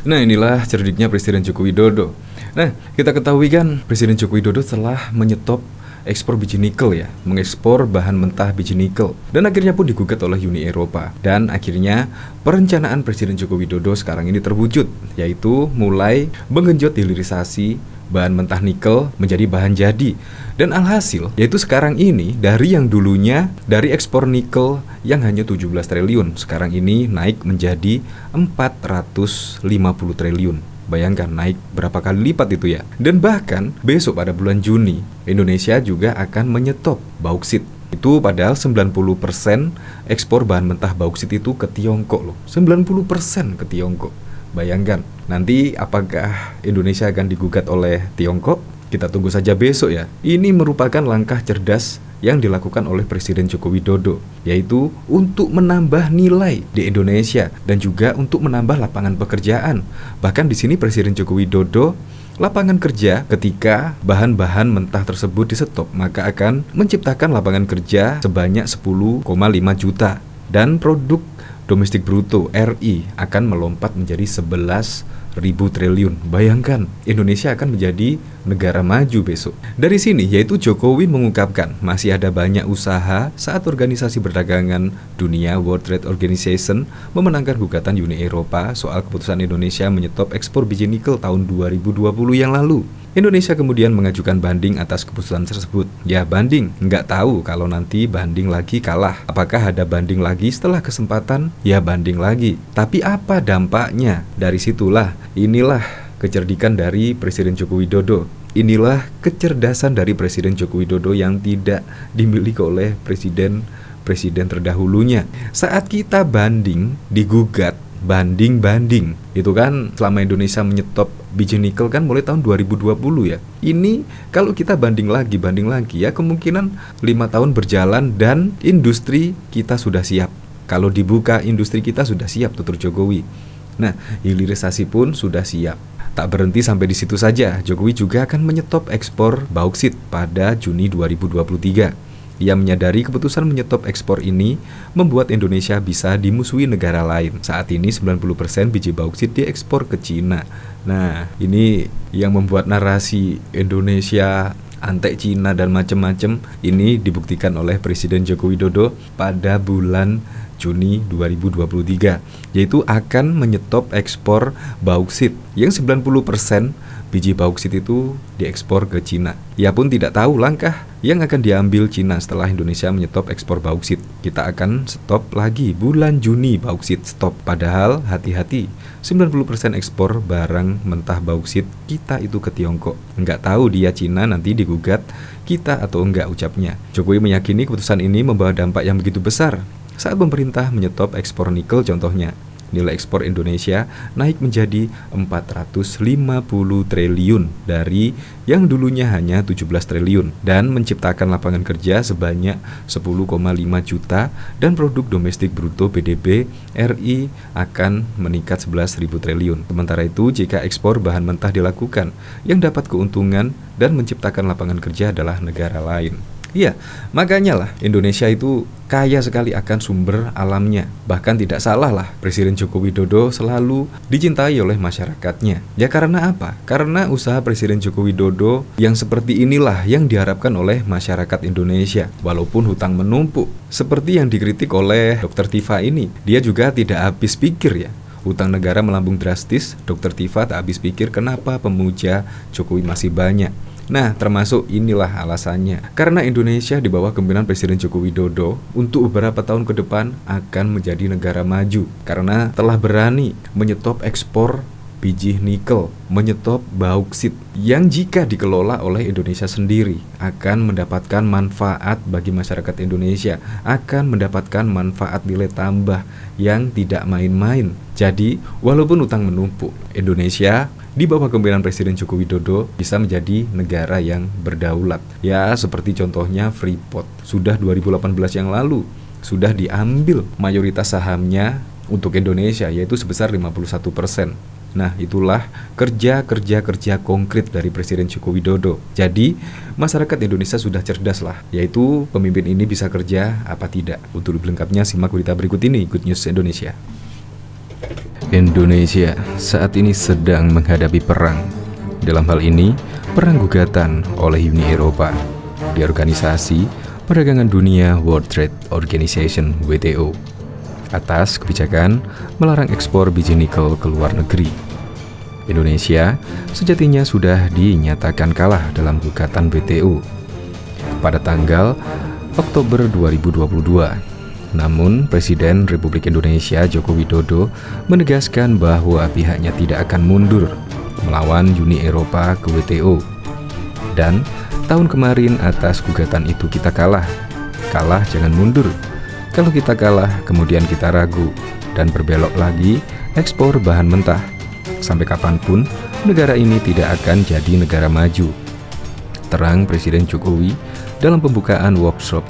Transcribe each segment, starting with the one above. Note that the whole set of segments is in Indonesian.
Nah, inilah cerdiknya Presiden Joko Widodo. Nah, kita ketahui kan Presiden Joko Widodo telah menyetop ekspor biji nikel ya, mengekspor bahan mentah biji nikel, dan akhirnya pun digugat oleh Uni Eropa. Dan akhirnya perencanaan Presiden Joko Widodo sekarang ini terwujud, yaitu mulai menggenjot hilirisasi bahan mentah nikel menjadi bahan jadi. Dan alhasil, yaitu sekarang ini dari yang dulunya dari ekspor nikel yang hanya 17 triliun, sekarang ini naik menjadi 450 triliun. Bayangkan naik berapa kali lipat itu ya. Dan bahkan besok pada bulan Juni, Indonesia juga akan menyetop bauksit. Itu padahal 90% ekspor bahan mentah bauksit itu ke Tiongkok loh. 90% ke Tiongkok. Bayangkan, nanti apakah Indonesia akan digugat oleh Tiongkok? Kita tunggu saja besok ya. Ini merupakan langkah cerdas yang dilakukan oleh Presiden Joko Widodo, yaitu untuk menambah nilai di Indonesia dan juga untuk menambah lapangan pekerjaan. Bahkan di sini Presiden Joko Widodo, lapangan kerja ketika bahan-bahan mentah tersebut disetop, maka akan menciptakan lapangan kerja sebanyak 10,5 juta dan produk domestik bruto RI akan melompat menjadi 11.000 triliun. Bayangkan, Indonesia akan menjadi negara maju besok. Dari sini, yaitu Jokowi mengungkapkan masih ada banyak usaha saat Organisasi Perdagangan Dunia World Trade Organization memenangkan gugatan Uni Eropa soal keputusan Indonesia menyetop ekspor biji nikel tahun 2020 yang lalu. Indonesia kemudian mengajukan banding atas keputusan tersebut. Ya banding, nggak tahu kalau nanti banding lagi kalah. Apakah ada banding lagi setelah kesempatan? Ya banding lagi. Tapi apa dampaknya? Dari situlah, inilah kecerdikan dari Presiden Joko Widodo. Inilah kecerdasan dari Presiden Joko Widodo yang tidak dimiliki oleh presiden terdahulunya. Saat kita banding, digugat, banding itu kan selama Indonesia menyetop biji nikel kan mulai tahun 2020 ya. Ini kalau kita banding lagi ya, kemungkinan 5 tahun berjalan dan industri kita sudah siap. Kalau dibuka industri kita sudah siap, tutur Jokowi. Nah, hilirisasi pun sudah siap. Tak berhenti sampai di situ saja, Jokowi juga akan menyetop ekspor bauksit pada Juni 2023. Ia menyadari keputusan menyetop ekspor ini membuat Indonesia bisa dimusuhi negara lain. Saat ini 90% biji bauksit diekspor ke Cina. Nah, ini yang membuat narasi Indonesia antek Cina dan macam-macam ini dibuktikan oleh Presiden Joko Widodo pada bulan Juni 2023, yaitu akan menyetop ekspor bauksit yang 90% biji bauksit itu diekspor ke Cina. Ia pun tidak tahu langkah yang akan diambil Cina setelah Indonesia menyetop ekspor bauksit. Kita akan stop lagi bulan Juni bauksit stop. Padahal hati-hati, 90% ekspor barang mentah bauksit kita itu ke Tiongkok. Enggak tahu dia Cina nanti digugat kita atau enggak, ucapnya. Jokowi meyakini keputusan ini membawa dampak yang begitu besar saat pemerintah menyetop ekspor nikel contohnya. Nilai ekspor Indonesia naik menjadi 450 triliun dari yang dulunya hanya 17 triliun dan menciptakan lapangan kerja sebanyak 10,5 juta dan produk domestik bruto PDB RI akan meningkat 11.000 triliun. Sementara itu, jika ekspor bahan mentah dilakukan, yang dapat keuntungan dan menciptakan lapangan kerja adalah negara lain. Iya, makanya lah Indonesia itu kaya sekali akan sumber alamnya. Bahkan tidak salah lah Presiden Joko Widodo selalu dicintai oleh masyarakatnya. Ya karena apa? Karena usaha Presiden Joko Widodo yang seperti inilah yang diharapkan oleh masyarakat Indonesia. Walaupun hutang menumpuk, seperti yang dikritik oleh Dr. Tifa ini, dia juga tidak habis pikir ya. Utang negara melambung drastis, Dr. Tifa tak habis pikir kenapa pemuja Jokowi masih banyak. Nah, termasuk inilah alasannya. Karena Indonesia di bawah kepemimpinan Presiden Joko Widodo untuk beberapa tahun ke depan akan menjadi negara maju. Karena telah berani menyetop ekspor biji nikel, menyetop bauksit yang jika dikelola oleh Indonesia sendiri akan mendapatkan manfaat bagi masyarakat Indonesia, akan mendapatkan manfaat nilai tambah yang tidak main-main. Jadi, walaupun utang menumpuk, Indonesia di bawah kepemimpinan Presiden Joko Widodo bisa menjadi negara yang berdaulat. Ya, seperti contohnya Freeport. Sudah 2018 yang lalu sudah diambil mayoritas sahamnya untuk Indonesia, yaitu sebesar 51%. Nah, itulah kerja konkret dari Presiden Joko Widodo. Jadi, masyarakat Indonesia sudah cerdas lah, yaitu pemimpin ini bisa kerja apa tidak. Untuk lebih lengkapnya, simak berita berikut ini, Good News Indonesia. Indonesia saat ini sedang menghadapi perang. Dalam hal ini, perang gugatan oleh Uni Eropa di Organisasi Perdagangan Dunia World Trade Organization (WTO) atas kebijakan melarang ekspor biji nikel ke luar negeri. Indonesia sejatinya sudah dinyatakan kalah dalam gugatan WTO pada tanggal Oktober 2022. Namun, Presiden Republik Indonesia Joko Widodo menegaskan bahwa pihaknya tidak akan mundur melawan Uni Eropa ke WTO. Dan tahun kemarin atas gugatan itu kita kalah. Kalah jangan mundur. Kalau kita kalah, kemudian kita ragu dan berbelok lagi ekspor bahan mentah. Sampai kapanpun, negara ini tidak akan jadi negara maju. Terang Presiden Jokowi dalam pembukaan workshop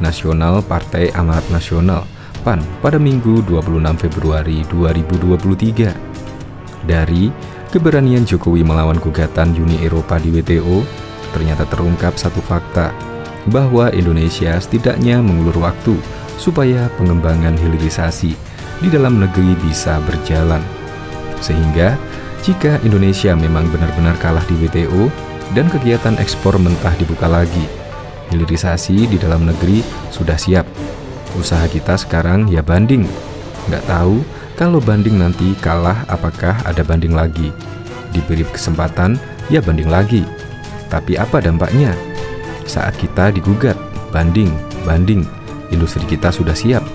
Nasional Partai Amanat Nasional (PAN) pada Minggu 26 Februari 2023. Dari keberanian Jokowi melawan gugatan Uni Eropa di WTO, ternyata terungkap satu fakta, bahwa Indonesia setidaknya mengulur waktu supaya pengembangan hilirisasi di dalam negeri bisa berjalan. Sehingga, jika Indonesia memang benar-benar kalah di WTO dan kegiatan ekspor mentah dibuka lagi, hilirisasi di dalam negeri sudah siap. Usaha kita sekarang ya banding. Nggak tahu kalau banding nanti kalah apakah ada banding lagi. Diberi kesempatan ya banding lagi. Tapi apa dampaknya? Saat kita digugat, banding, industri kita sudah siap.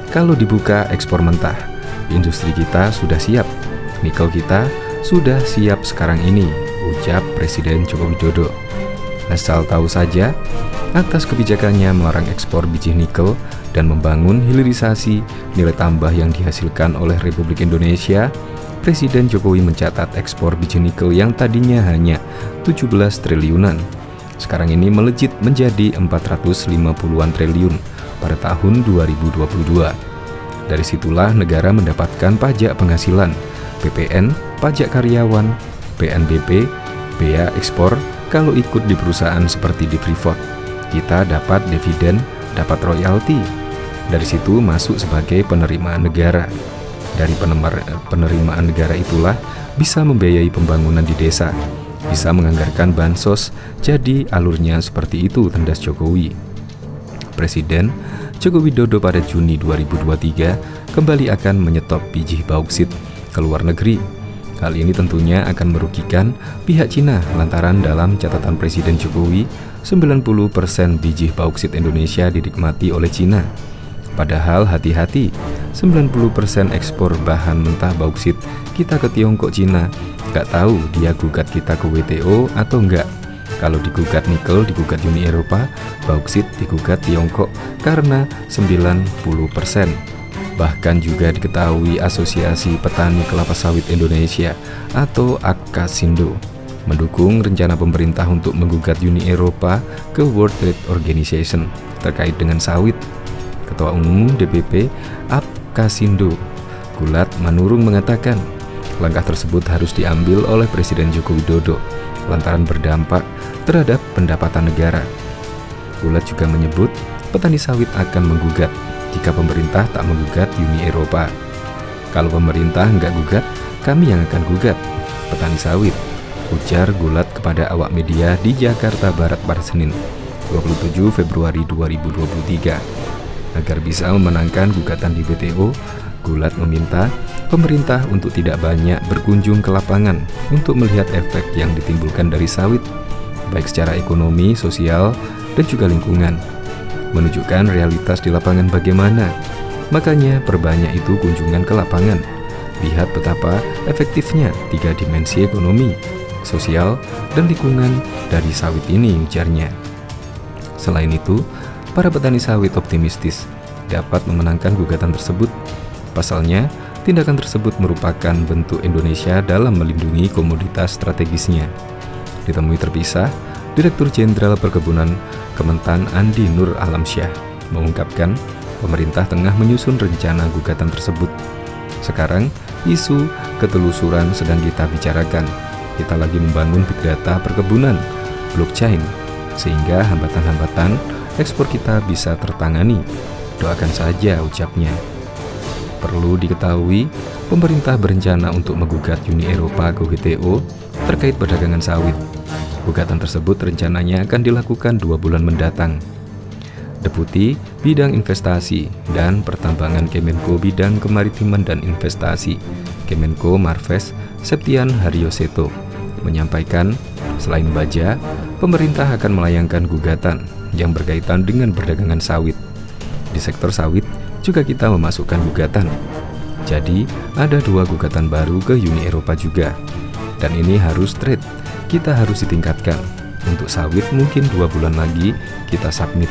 Kalau dibuka ekspor mentah, industri kita sudah siap. Nikel kita sudah siap sekarang ini, ucap Presiden Joko Widodo. Asal tahu saja, atas kebijakannya melarang ekspor biji nikel dan membangun hilirisasi nilai tambah yang dihasilkan oleh Republik Indonesia, Presiden Jokowi mencatat ekspor biji nikel yang tadinya hanya 17 triliunan, sekarang ini melejit menjadi 450-an triliun pada tahun 2022. Dari situlah negara mendapatkan pajak penghasilan, PPN, pajak karyawan, PNBP, bea ekspor. Kalau ikut di perusahaan seperti di Freeport, kita dapat dividen, dapat royalti. Dari situ masuk sebagai penerimaan negara. Dari penerimaan negara itulah bisa membiayai pembangunan di desa, bisa menganggarkan bansos. Jadi alurnya seperti itu, tendas Jokowi. Presiden Joko Widodo pada Juni 2023 kembali akan menyetop biji bauksit ke luar negeri. Hal ini tentunya akan merugikan pihak Cina lantaran dalam catatan Presiden Jokowi, 90% biji bauksit Indonesia dinikmati oleh Cina. Padahal hati-hati, 90% ekspor bahan mentah bauksit kita ke Tiongkok Cina. Gak tahu dia gugat kita ke WTO atau enggak. Kalau digugat nikel, digugat Uni Eropa, bauksit digugat Tiongkok karena 90%. Bahkan juga diketahui Asosiasi Petani Kelapa Sawit Indonesia atau APKasindo mendukung rencana pemerintah untuk menggugat Uni Eropa ke World Trade Organization terkait dengan sawit. Ketua Umum DPP APKasindo, Gulat Manurung mengatakan, langkah tersebut harus diambil oleh Presiden Joko Widodo lantaran berdampak terhadap pendapatan negara. Gulat juga menyebut petani sawit akan menggugat jika pemerintah tak menggugat Uni Eropa. Kalau pemerintah nggak gugat, kami yang akan gugat petani sawit, ujar Gulat kepada awak media di Jakarta Barat pada Senin 27 Februari 2023. Agar bisa memenangkan gugatan di WTO, Gulat meminta pemerintah untuk tidak banyak berkunjung ke lapangan untuk melihat efek yang ditimbulkan dari sawit, baik secara ekonomi, sosial, dan juga lingkungan. Menunjukkan realitas di lapangan bagaimana. Makanya perbanyak itu kunjungan ke lapangan. Lihat betapa efektifnya 3 dimensi ekonomi, sosial, dan lingkungan dari sawit ini, ujarnya. Selain itu, para petani sawit optimistis dapat memenangkan gugatan tersebut. Pasalnya, tindakan tersebut merupakan bentuk Indonesia dalam melindungi komoditas strategisnya. Ditemui terpisah, Direktur Jenderal Perkebunan Kementan Andi Nur Alamsyah mengungkapkan pemerintah tengah menyusun rencana gugatan tersebut. Sekarang, isu ketelusuran sedang kita bicarakan. Kita lagi membangun big data perkebunan, blockchain, sehingga hambatan-hambatan ekspor kita bisa tertangani. Doakan saja, ucapnya. Perlu diketahui, pemerintah berencana untuk menggugat Uni Eropa ke WTO terkait perdagangan sawit. Gugatan tersebut rencananya akan dilakukan 2 bulan mendatang. Deputi Bidang Investasi dan Pertambangan Kemenko Bidang Kemaritiman dan Investasi Kemenko Marves Septian Haryoseto menyampaikan, selain baja, pemerintah akan melayangkan gugatan yang berkaitan dengan perdagangan sawit. Di sektor sawit juga kita memasukkan gugatan. Jadi ada 2 gugatan baru ke Uni Eropa juga. Dan ini harus trade, kita harus ditingkatkan. Untuk sawit mungkin 2 bulan lagi kita submit,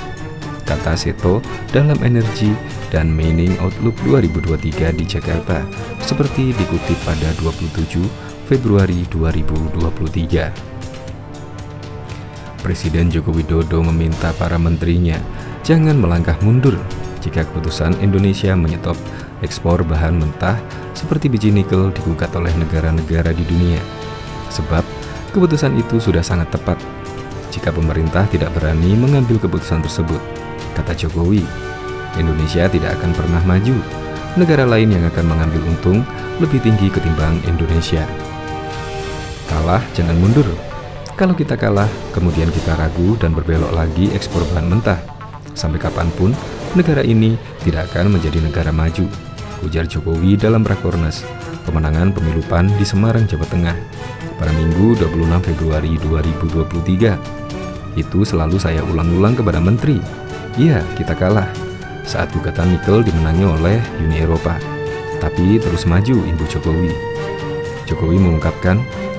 kata Seto dalam Energy dan Mining Outlook 2023 di Jakarta, seperti dikutip pada 27 Februari 2023. Presiden Joko Widodo meminta para menterinya jangan melangkah mundur jika keputusan Indonesia menyetop ekspor bahan mentah seperti biji nikel digugat oleh negara-negara di dunia. Sebab keputusan itu sudah sangat tepat jika pemerintah tidak berani mengambil keputusan tersebut, kata Jokowi. Indonesia tidak akan pernah maju, negara lain yang akan mengambil untung lebih tinggi ketimbang Indonesia. Kalah jangan mundur. Kalau kita kalah, kemudian kita ragu dan berbelok lagi ekspor bahan mentah. Sampai kapanpun, negara ini tidak akan menjadi negara maju, ujar Jokowi dalam Rakornas pemenangan pemilu PAN di Semarang, Jawa Tengah pada Minggu 26 Februari 2023. Itu selalu saya ulang-ulang kepada menteri. Iya, kita kalah saat gugatan nikel dimenangi oleh Uni Eropa, tapi terus maju, Ibu Jokowi. Jokowi mengungkapkan,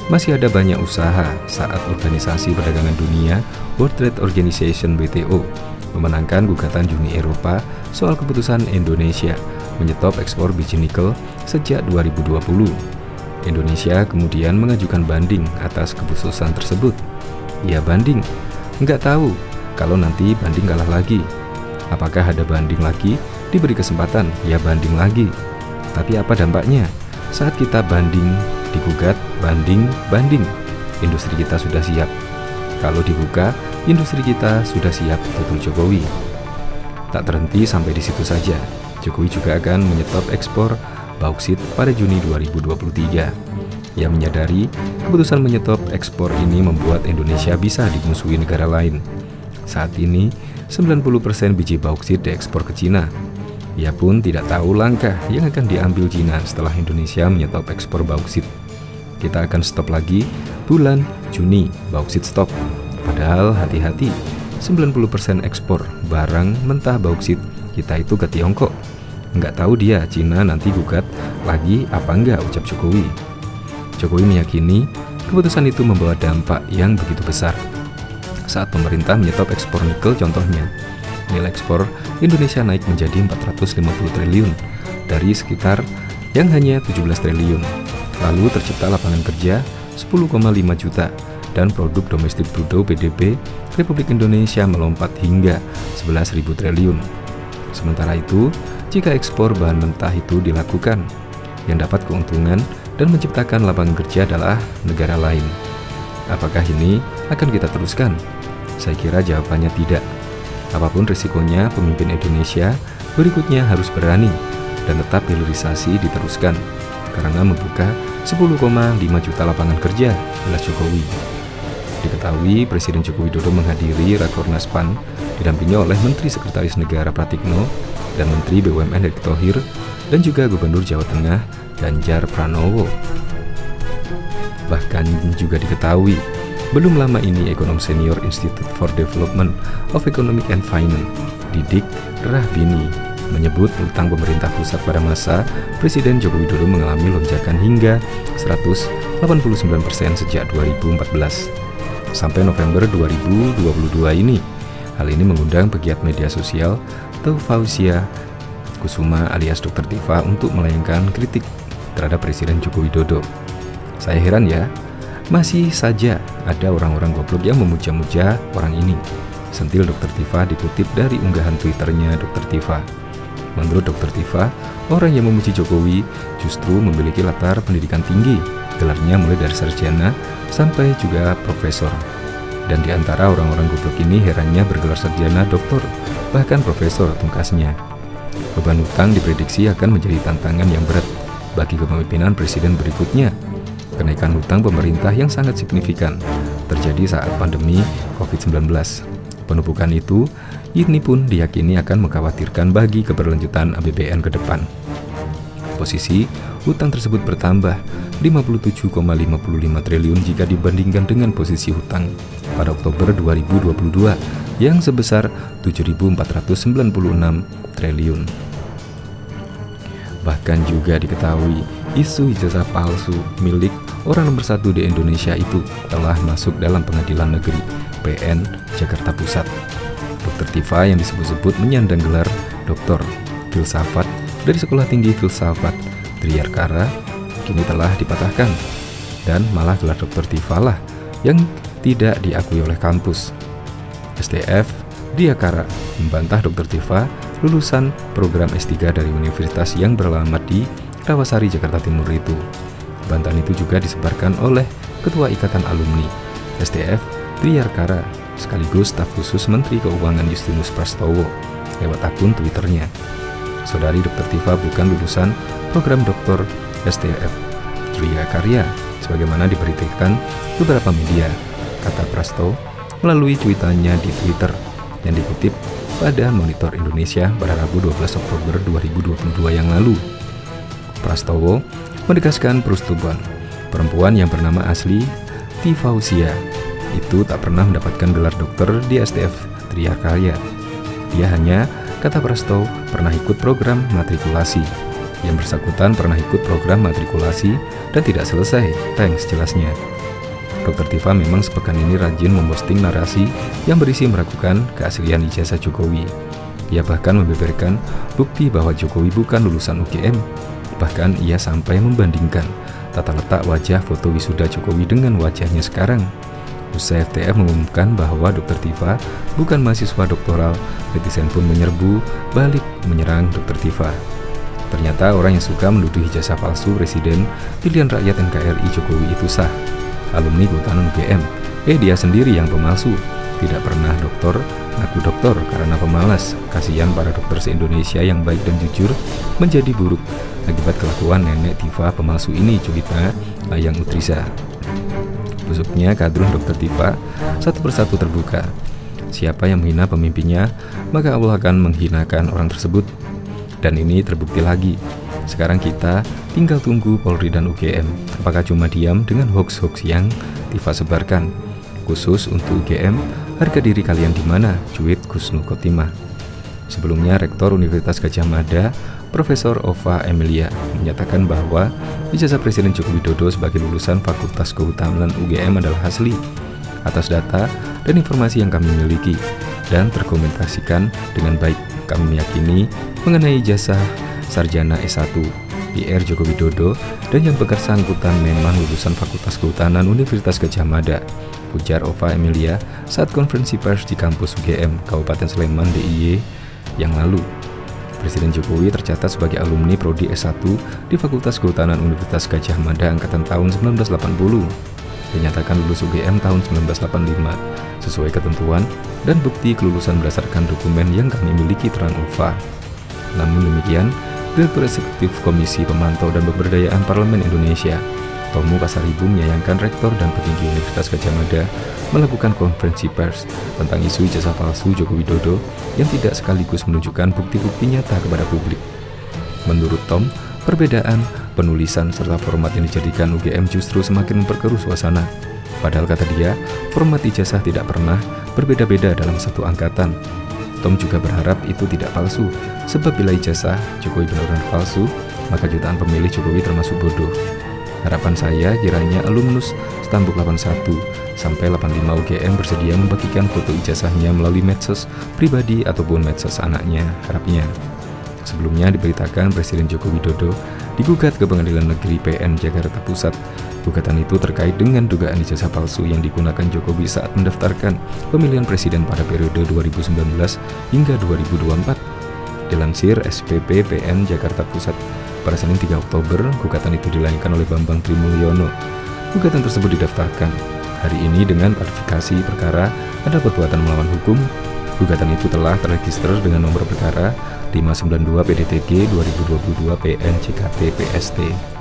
masih ada banyak usaha saat Organisasi Perdagangan Dunia World Trade Organization WTO memenangkan gugatan Uni Eropa soal keputusan Indonesia menyetop ekspor biji nikel sejak 2020. Indonesia kemudian mengajukan banding atas keputusan tersebut. Ya banding, nggak tahu kalau nanti banding kalah lagi. Apakah ada banding lagi? Diberi kesempatan, ya banding lagi. Tapi apa dampaknya? Saat kita banding, digugat, banding, industri kita sudah siap. Kalau dibuka, industri kita sudah siap, tutur Jokowi. Tak terhenti sampai di situ saja. Jokowi juga akan menyetop ekspor bauksit pada Juni 2023. Ia menyadari keputusan menyetop ekspor ini membuat Indonesia bisa dimusuhi negara lain. Saat ini, 90% biji bauksit diekspor ke Cina. Ia pun tidak tahu langkah yang akan diambil Cina setelah Indonesia menyetop ekspor bauksit. Kita akan stop lagi bulan Juni, bauksit stop. Padahal hati-hati, 90% ekspor barang mentah bauksit kita itu ke Tiongkok. Nggak tahu dia Cina nanti gugat lagi apa enggak, ucap Jokowi. Jokowi meyakini keputusan itu membawa dampak yang begitu besar. Saat pemerintah menyetop ekspor nikel contohnya, nilai ekspor Indonesia naik menjadi 450 triliun dari sekitar yang hanya 17 triliun. Lalu tercipta lapangan kerja 10,5 juta dan produk domestik bruto PDB Republik Indonesia melompat hingga 11.000 triliun. Sementara itu, jika ekspor bahan mentah itu dilakukan, yang dapat keuntungan dan menciptakan lapangan kerja adalah negara lain. Apakah ini akan kita teruskan? Saya kira jawabannya tidak. Apapun risikonya, pemimpin Indonesia berikutnya harus berani dan tetap hilirisasi diteruskan karena membuka 10,5 juta lapangan kerja, jelas Jokowi. Diketahui Presiden Joko Widodo menghadiri Rakornas PAN didampingi oleh Menteri Sekretaris Negara Pratikno dan Menteri BUMN Erick Thohir dan juga Gubernur Jawa Tengah Ganjar Pranowo. Bahkan juga diketahui belum lama ini ekonom senior Institute for Development of Economic and Finance Didik Rahbini menyebut utang pemerintah pusat pada masa Presiden Joko Widodo mengalami lonjakan hingga 189% sejak 2014 sampai November 2022 ini. Hal ini mengundang pegiat media sosial Taufausia Kusuma alias Dr. Tifa untuk melayangkan kritik terhadap Presiden Joko Widodo. Saya heran ya, masih saja ada orang-orang goblok yang memuja-muja orang ini. Sentil Dr. Tifa dikutip dari unggahan Twitternya Dr. Tifa. Menurut Dr. Tifa, orang yang memuji Jokowi justru memiliki latar pendidikan tinggi, gelarnya mulai dari sarjana sampai juga profesor. Dan di antara orang-orang goblok ini herannya bergelar sarjana, doktor, bahkan profesor, tungkasnya. Beban hutang diprediksi akan menjadi tantangan yang berat bagi kepemimpinan presiden berikutnya. Kenaikan hutang pemerintah yang sangat signifikan terjadi saat pandemi COVID-19. Penumpukan itu ini pun diyakini akan mengkhawatirkan bagi keberlanjutan APBN ke depan. Posisi hutang tersebut bertambah 57,55 triliun jika dibandingkan dengan posisi hutang pada Oktober 2022 yang sebesar 7.496 triliun. Bahkan juga diketahui isu ijazah palsu milik orang nomor 1 di Indonesia itu telah masuk dalam Pengadilan Negeri PN Jakarta Pusat. Dr. Tifa yang disebut-sebut menyandang gelar Doktor Filsafat dari Sekolah Tinggi Filsafat Triyakara kini telah dipatahkan, dan malah gelar Dr. Tifa lah yang tidak diakui oleh kampus. STF Triyakara membantah Dr. Tifa lulusan program S3 dari universitas yang beralamat di Rawasari, Jakarta Timur itu. Bantahan itu juga disebarkan oleh Ketua Ikatan Alumni STF Triyakara sekaligus staf khusus Menteri Keuangan Justinus Prastowo lewat akun Twitternya. Saudari Dr. Tifa bukan lulusan program Doktor STF Triyakara sebagaimana diberitakan beberapa media, kata Prastowo melalui cuitannya di Twitter yang dikutip pada Monitor Indonesia pada Rabu 12 Oktober 2022 yang lalu. Prastowo menegaskan perempuan yang bernama asli Tifausia itu tak pernah mendapatkan gelar dokter di STF Triyakara. Dia hanya, kata Prastowo, pernah ikut program matrikulasi. Yang bersangkutan pernah ikut program matrikulasi dan tidak selesai, thanks jelasnya. Dr. Tifa memang sepekan ini rajin memposting narasi yang berisi meragukan keaslian ijazah Jokowi. Ia bahkan membeberkan bukti bahwa Jokowi bukan lulusan UGM. Bahkan ia sampai membandingkan tata letak wajah foto wisuda Jokowi dengan wajahnya sekarang. Usai FTF mengumumkan bahwa Dr. Tifa bukan mahasiswa doktoral, netizen pun menyerbu balik menyerang Dr. Tifa. Ternyata orang yang suka menuduh ijazah palsu Presiden pilihan rakyat NKRI Jokowi itu sah. Alumni Kehutanan UGM, dia sendiri yang pemalsu. Tidak pernah doktor, ngaku doktor karena pemalas. Kasihan para dokter se-Indonesia yang baik dan jujur menjadi buruk akibat kelakuan nenek Tifa pemalsu ini, cerita Ayang Utriza. Busuknya kadrun Dr. Tifa satu persatu terbuka. Siapa yang menghina pemimpinnya, maka Allah akan menghinakan orang tersebut. Dan ini terbukti lagi. Sekarang kita tinggal tunggu Polri dan UGM apakah cuma diam dengan hoax-hoax yang Tifa sebarkan. Khusus untuk UGM, harga diri kalian di mana? Cuit Kusnu Khotimah. Sebelumnya Rektor Universitas Gadjah Mada, Profesor Ova Emilia, menyatakan bahwa ijazah Presiden Joko Widodo sebagai lulusan Fakultas Kehutanan UGM adalah asli atas data dan informasi yang kami miliki dan terkomunikasikan dengan baik. Kami meyakini mengenai ijazah sarjana S1 PR Joko Widodo dan yang bersangkutan memang lulusan Fakultas Kehutanan Universitas Gadjah Mada, ujar Ova Emilia saat konferensi pers di kampus UGM Kabupaten Sleman DIY yang lalu. Presiden Jokowi tercatat sebagai alumni prodi S1 di Fakultas Kehutanan Universitas Gadjah Mada angkatan tahun 1980. Dinyatakan lulus UGM tahun 1985 sesuai ketentuan dan bukti kelulusan berdasarkan dokumen yang kami miliki, terang Ova. Namun demikian, Direktur Eksekutif Komisi Pemantau dan Pemberdayaan Parlemen Indonesia, Tomo Pasaribu, menyayangkan rektor dan petinggi Universitas Gadjah Mada melakukan konferensi pers tentang isu ijazah palsu Joko Widodo yang tidak sekaligus menunjukkan bukti-bukti nyata kepada publik. Menurut Tom, perbedaan penulisan serta format yang dijadikan UGM justru semakin memperkeruh suasana. Padahal kata dia, format ijazah tidak pernah berbeda-beda dalam satu angkatan. Tom juga berharap itu tidak palsu, sebab bila ijazah Jokowi benar-benar palsu, maka jutaan pemilih Jokowi termasuk bodoh. Harapan saya kiranya alumnus Stambuk 81 sampai 85 UGM bersedia membagikan foto ijazahnya melalui medsos pribadi ataupun medsos anaknya, harapnya. Sebelumnya diberitakan Presiden Joko Widodo digugat ke Pengadilan Negeri PN Jakarta Pusat. Gugatan itu terkait dengan dugaan ijazah palsu yang digunakan Jokowi saat mendaftarkan pemilihan presiden pada periode 2019 hingga 2024. Dilansir SPP PN Jakarta Pusat, pada Senin 3 Oktober, gugatan itu dilayangkan oleh Bambang Trimulyono. Gugatan tersebut didaftarkan hari ini dengan klarifikasi perkara ada perbuatan melawan hukum. Gugatan itu telah terregister dengan nomor perkara 592 PDTG 2022 PN JKT PST.